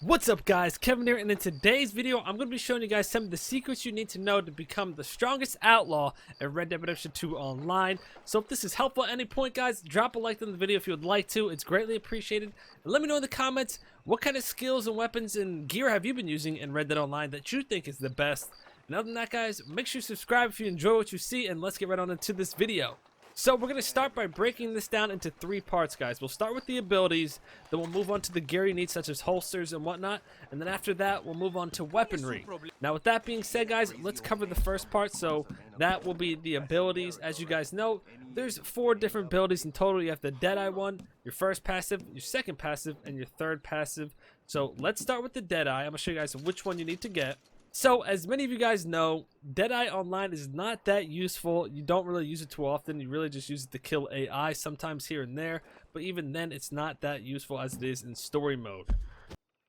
What's up guys, Kevin here, and in today's video I'm going to be showing you guys some of the secrets you need to know to become the strongest outlaw in Red Dead Redemption 2 online. So if this is helpful at any point guys, drop a like on the video if you would like to, it's greatly appreciated. And let me know in the comments what kind of skills and weapons and gear have you been using in Red Dead Online that you think is the best. And other than that guys, make sure you subscribe if you enjoy what you see, and let's get right on into this video. So we're going to start by breaking this down into three parts guys. We'll start with the abilities, then we'll move on to the gear you need such as holsters and whatnot, and then after that we'll move on to weaponry. Now with that being said guys, let's cover the first part. So that will be the abilities. As you guys know, there's 4 different abilities in total. You have the Deadeye one, your first passive, your second passive, and your third passive. So let's start with the Deadeye. I'm going to show you guys which one you need to get. So, as many of you guys know, Deadeye Online is not that useful. You don't really use it too often. You really just use it to kill AI sometimes here and there. But even then, it's not that useful as it is in story mode.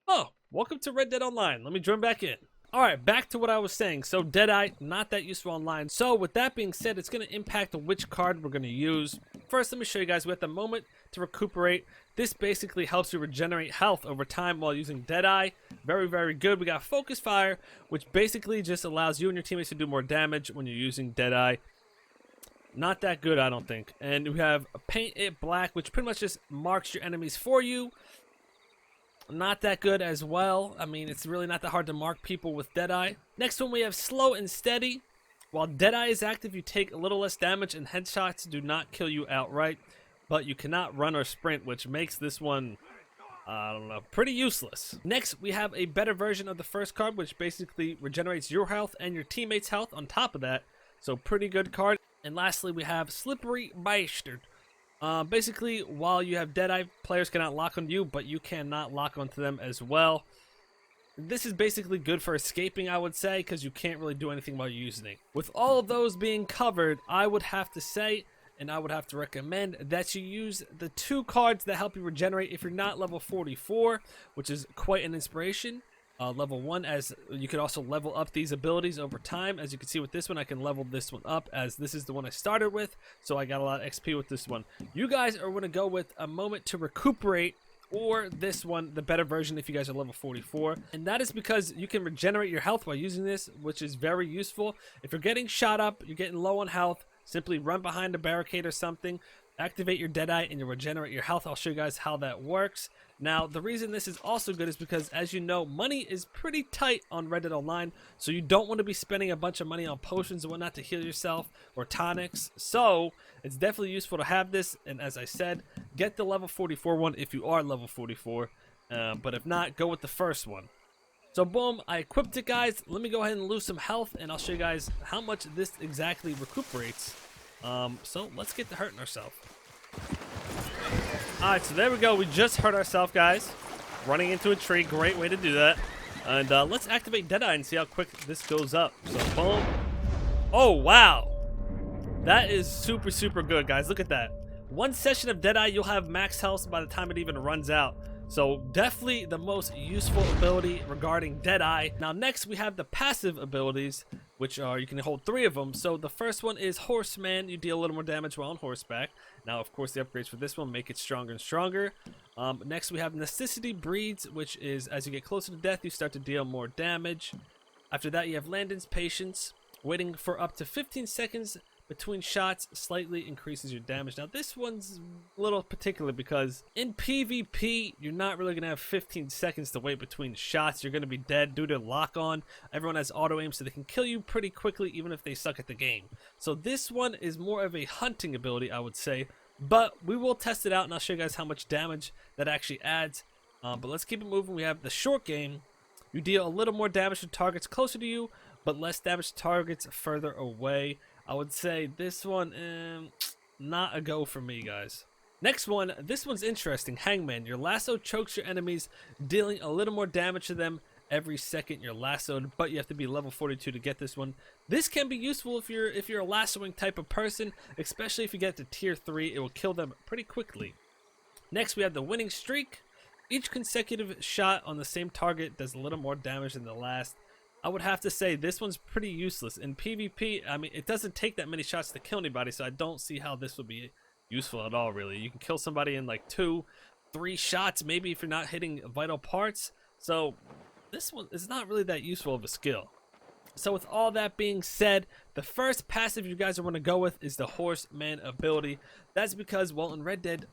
Oh, welcome to Red Dead Online. Let me join back in. Alright, back to what I was saying. So, Deadeye, not that useful online. So, with that being said, it's going to impact which card we're going to use. First, let me show you guys we have the moment to recuperate. This basically helps you regenerate health over time while using Deadeye. Very, very good. We got Focus Fire, which basically just allows you and your teammates to do more damage when you're using Deadeye. Not that good, I don't think. And we have Paint It Black, which pretty much just marks your enemies for you. Not that good as well. I mean, it's really not that hard to mark people with Deadeye. Next one we have Slow and Steady. While Deadeye is active, you take a little less damage, and headshots do not kill you outright. But you cannot run or sprint, which makes this one, I don't know, pretty useless. Next, we have a better version of the first card, which basically regenerates your health and your teammates' health on top of that. So pretty good card. And lastly, we have Slippery Bastard. Basically, while you have Deadeye, players cannot lock on you, but you cannot lock onto them as well. This is basically good for escaping, I would say, because you can't really do anything while you're using it. With all of those being covered, I would have to say, and I would have to recommend, that you use the 2 cards that help you regenerate if you're not level 44, which is quite an inspiration. Level 1, as you could also level up these abilities over time. As you can see with this one, I can level this one up, as this is the one I started with, so I got a lot of XP with this one. You guys are going to go with a moment to recuperate, or this one, the better version if you guys are level 44. And that is because you can regenerate your health while using this, which is very useful. If you're getting shot up, you're getting low on health, simply run behind a barricade or something, activate your Deadeye, and you'll regenerate your health. I'll show you guys how that works. Now, the reason this is also good is because, as you know, money is pretty tight on Red Dead Online, so you don't want to be spending a bunch of money on potions and whatnot to heal yourself, or tonics. So, it's definitely useful to have this, and as I said, get the level 44 one if you are level 44, but if not, go with the first one. So boom, I equipped it guys. Let me go ahead and lose some health, and I'll show you guys how much this exactly recuperates. So let's get to hurting ourselves. Alright, so there we go. We just hurt ourselves, guys. Running into a tree, great way to do that. And let's activate Deadeye and see how quick this goes up. So boom. Oh, wow. That is super, super good, guys. Look at that. 1 session of Deadeye, you'll have max health by the time it even runs out. So definitely the most useful ability regarding Deadeye. Now next we have the passive abilities, which are, you can hold 3 of them. So the first one is Horseman. You deal a little more damage while on horseback. Now of course the upgrades for this one make it stronger and stronger. Next we have Necessity Breeds, which is as you get closer to death you start to deal more damage. After that you have Landon's Patience. Waiting for up to 15 seconds between shots slightly increases your damage. Now this one's a little particular because in PvP you're not really gonna have 15 seconds to wait between shots. You're gonna be dead due to lock on. Everyone has auto aim, so they can kill you pretty quickly even if they suck at the game. So this one is more of a hunting ability, I would say, but we will test it out and I'll show you guys how much damage that actually adds. But let's keep it moving. We have the short game. You deal a little more damage to targets closer to you, but less damage to targets further away. I would say this one, not a go for me, guys. Next one, this one's interesting. Hangman. Your lasso chokes your enemies, dealing a little more damage to them every second you're lassoed, but you have to be level 42 to get this one. This can be useful if you're a lassoing type of person, especially if you get to tier 3. It will kill them pretty quickly. Next, we have the Winning Streak. Each consecutive shot on the same target does a little more damage than the last. I would have to say this one's pretty useless. In PvP, I mean, it doesn't take that many shots to kill anybody, so I don't see how this would be useful at all, really. You can kill somebody in like 2, 3 shots, maybe if you're not hitting vital parts. So this one is not really that useful of a skill. So with all that being said, the first passive you guys are going to go with is the Horseman ability. That's because, well, in Red Dead,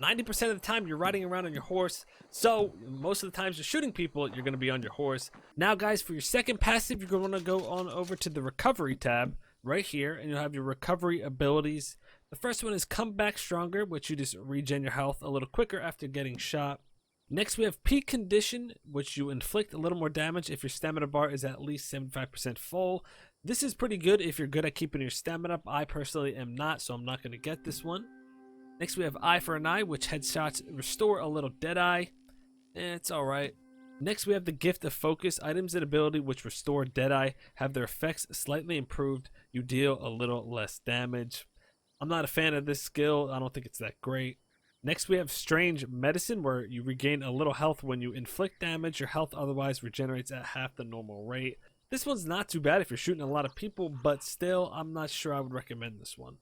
90% of the time you're riding around on your horse, so most of the times you're shooting people, you're going to be on your horse. Now guys, for your second passive, you're going to go on over to the Recovery tab right here, and you'll have your recovery abilities. The first one is Come Back Stronger, which you just regen your health a little quicker after getting shot. Next we have Peak Condition, which you inflict a little more damage if your stamina bar is at least 75% full. This is pretty good if you're good at keeping your stamina up. I personally am not, so I'm not going to get this one. Next we have Eye for an Eye, which headshots restore a little Deadeye. It's alright. Next we have the Gift of Focus. Items and ability which restore Deadeye have their effects slightly improved. You deal a little less damage. I'm not a fan of this skill. I don't think it's that great. Next we have Strange Medicine, where you regain a little health when you inflict damage. Your health otherwise regenerates at half the normal rate. This one's not too bad if you're shooting a lot of people, but still, I'm not sure I would recommend this one.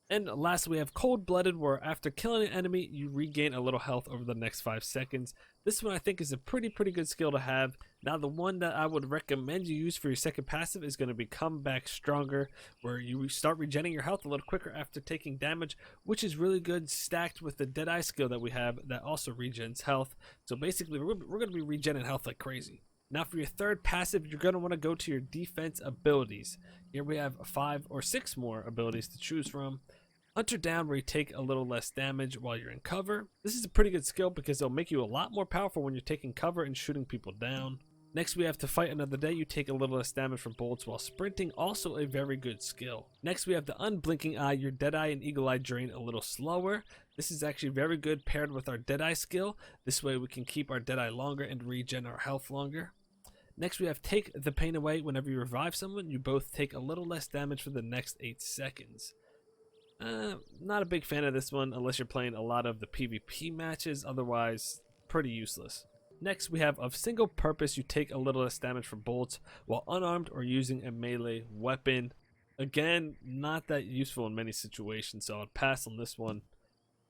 And lastly, we have Cold Blooded, where after killing an enemy, you regain a little health over the next 5 seconds. This one I think is a pretty good skill to have. Now the one that I would recommend you use for your second passive is going to be Come Back Stronger, where you start regenerating your health a little quicker after taking damage, which is really good stacked with the Deadeye skill that we have that also regens health. So basically we're going to be regenerating health like crazy. Now for your third passive, you're going to want to go to your defense abilities. Here we have 5 or 6 more abilities to choose from. Hunter Down, where you take a little less damage while you're in cover. This is a pretty good skill because it'll make you a lot more powerful when you're taking cover and shooting people down. Next we have To Fight Another Day. You take a little less damage from bullets while sprinting, also a very good skill. Next we have the Unblinking Eye. Your Deadeye and Eagle Eye drain a little slower. This is actually very good paired with our Deadeye skill. This way we can keep our Deadeye longer and regen our health longer. Next we have Take the Pain Away. Whenever you revive someone, you both take a little less damage for the next 8 seconds. Not a big fan of this one unless you're playing a lot of the PvP matches, otherwise pretty useless. Next we have Of Single Purpose. You take a little less damage from bullets while unarmed or using a melee weapon. Again, not that useful in many situations, so I'd pass on this one.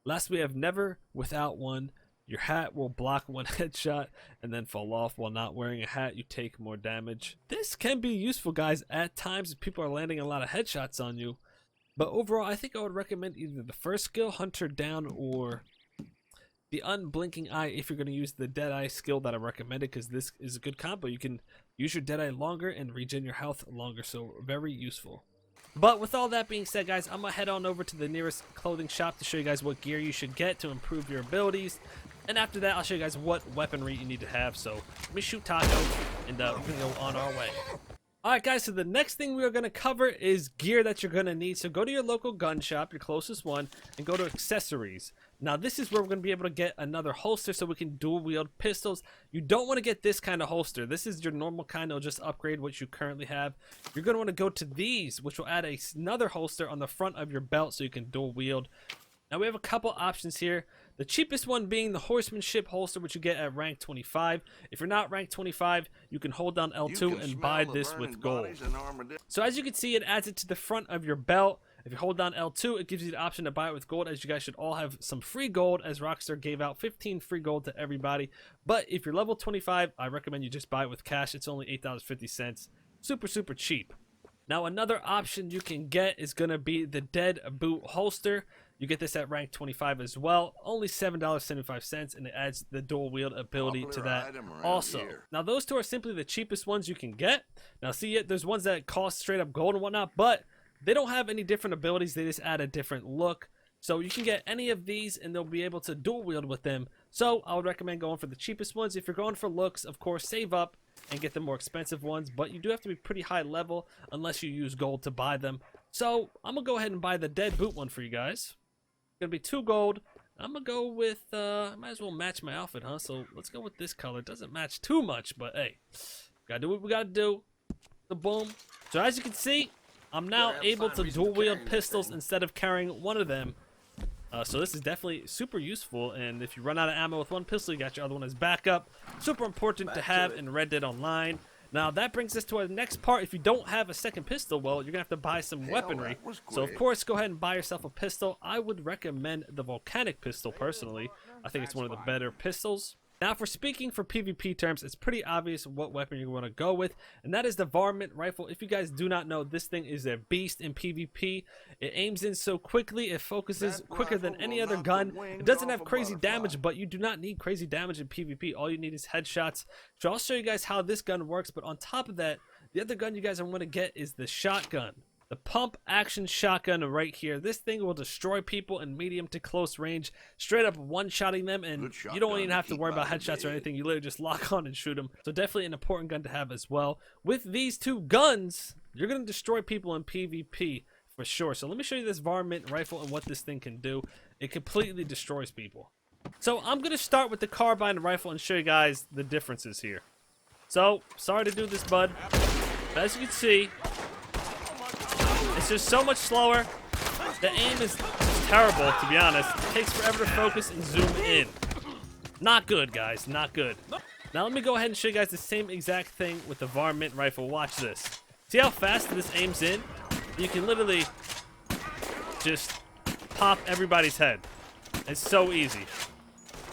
Last we have Never Without One. Your hat will block one headshot and then fall off. While not wearing a hat, you take more damage. This can be useful, guys, at times if people are landing a lot of headshots on you. But overall, I think I would recommend either the first skill, Hunter Down, or the Unblinking Eye if you're going to use the Deadeye skill that I recommended, because this is a good combo. You can use your Deadeye longer and regen your health longer, so very useful. But with all that being said, guys, I'm going to head on over to the nearest clothing shop to show you guys what gear you should get to improve your abilities. And after that, I'll show you guys what weaponry you need to have. So let me shoot Taco, and we're going to go on our way. Alright guys, so the next thing we are going to cover is gear that you're going to need. So go to your local gun shop, your closest one, and go to accessories. Now this is where we're going to be able to get another holster so we can dual wield pistols. You don't want to get this kind of holster. This is your normal kind. It'll just upgrade what you currently have. You're going to want to go to these, which will add another holster on the front of your belt so you can dual wield. Now we have a couple options here. The cheapest one being the Horsemanship holster, which you get at rank 25. If you're not rank 25, you can hold down L2 and buy this with gold. So as you can see, it adds it to the front of your belt. If you hold down L2, it gives you the option to buy it with gold, as you guys should all have some free gold, as Rockstar gave out 15 free gold to everybody. But if you're level 25, I recommend you just buy it with cash. It's only $8.50. Super cheap. Now another option you can get is going to be the Dead Boot holster. You get this at rank 25 as well, only $7.75, and it adds the dual wield ability to that also. Now those two are simply the cheapest ones you can get. Now see, there's ones that cost straight up gold and whatnot, but they don't have any different abilities. They just add a different look. So you can get any of these and they'll be able to dual wield with them. So I would recommend going for the cheapest ones. If you're going for looks, of course, save up and get the more expensive ones, but you do have to be pretty high level unless you use gold to buy them. So I'm gonna go ahead and buy the Dead Boot one for you guys. Gonna be 2 gold. I'm gonna go with I might as well match my outfit, huh? So let's go with this color. It doesn't match too much, but hey, gotta do what we gotta do. The boom. So as you can see, I'm now able to dual wield pistols instead of carrying one of them. So this is definitely super useful, and if you run out of ammo with one pistol, you got your other one as backup. Super important to have in Red Dead Online. Now that brings us to our next part. If you don't have a second pistol, well, you're gonna have to buy some weaponry. So of course, go ahead and buy yourself a pistol. I would recommend the volcanic pistol personally. I think it's one of the better pistols. Now, if we're speaking for PvP terms, it's pretty obvious what weapon you want to go with, and that is the varmint rifle. If you guys do not know, this thing is a beast in PvP. It aims in so quickly, it focuses quicker than any other gun. It doesn't have crazy damage, but you do not need crazy damage in PvP. All you need is headshots. So I'll show you guys how this gun works, but on top of that, the other gun you guys want to get is the shotgun. The pump action shotgun right here. This thing will destroy people in medium to close range, straight up one-shotting them, and you don't even have to worry about headshots or anything. You literally just lock on and shoot them. So definitely an important gun to have as well. With these two guns, you're going to destroy people in PvP for sure. So let me show you this varmint rifle and what this thing can do. It completely destroys people. So I'm going to start with the carbine rifle and show you guys the differences here. So, sorry to do this, bud. But as you can see, it's just so much slower. The aim is just terrible, to be honest. It takes forever to focus and zoom in. Not good, guys. Not good. Now let me go ahead and show you guys the same exact thing with the varmint rifle. Watch this. See how fast this aims in? You can literally just pop everybody's head. It's so easy.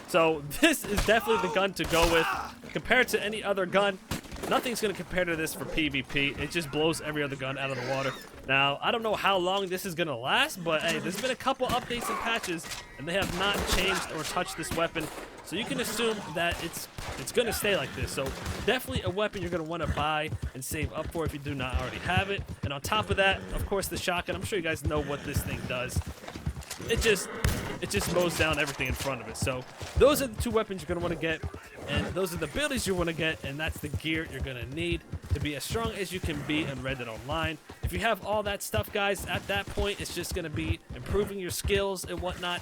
So this is definitely the gun to go with. Compared to any other gun, nothing's going to compare to this for PvP. It just blows every other gun out of the water. Now, I don't know how long this is going to last, but hey, there's been a couple updates and patches, and they have not changed or touched this weapon. So you can assume that it's going to stay like this. So definitely a weapon you're going to want to buy and save up for if you do not already have it. And on top of that, of course, the shotgun. I'm sure you guys know what this thing does. It just mows down everything in front of it. So those are the two weapons you're going to want to get, and those are the abilities you want to get, and that's the gear you're going to need to be as strong as you can be in Red Dead Online. If you have all that stuff, guys, at that point, it's just going to be improving your skills and whatnot.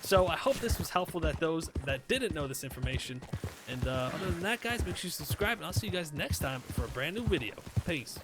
So I hope this was helpful to those that didn't know this information. And other than that, guys, make sure you subscribe, and I'll see you guys next time for a brand new video. Peace.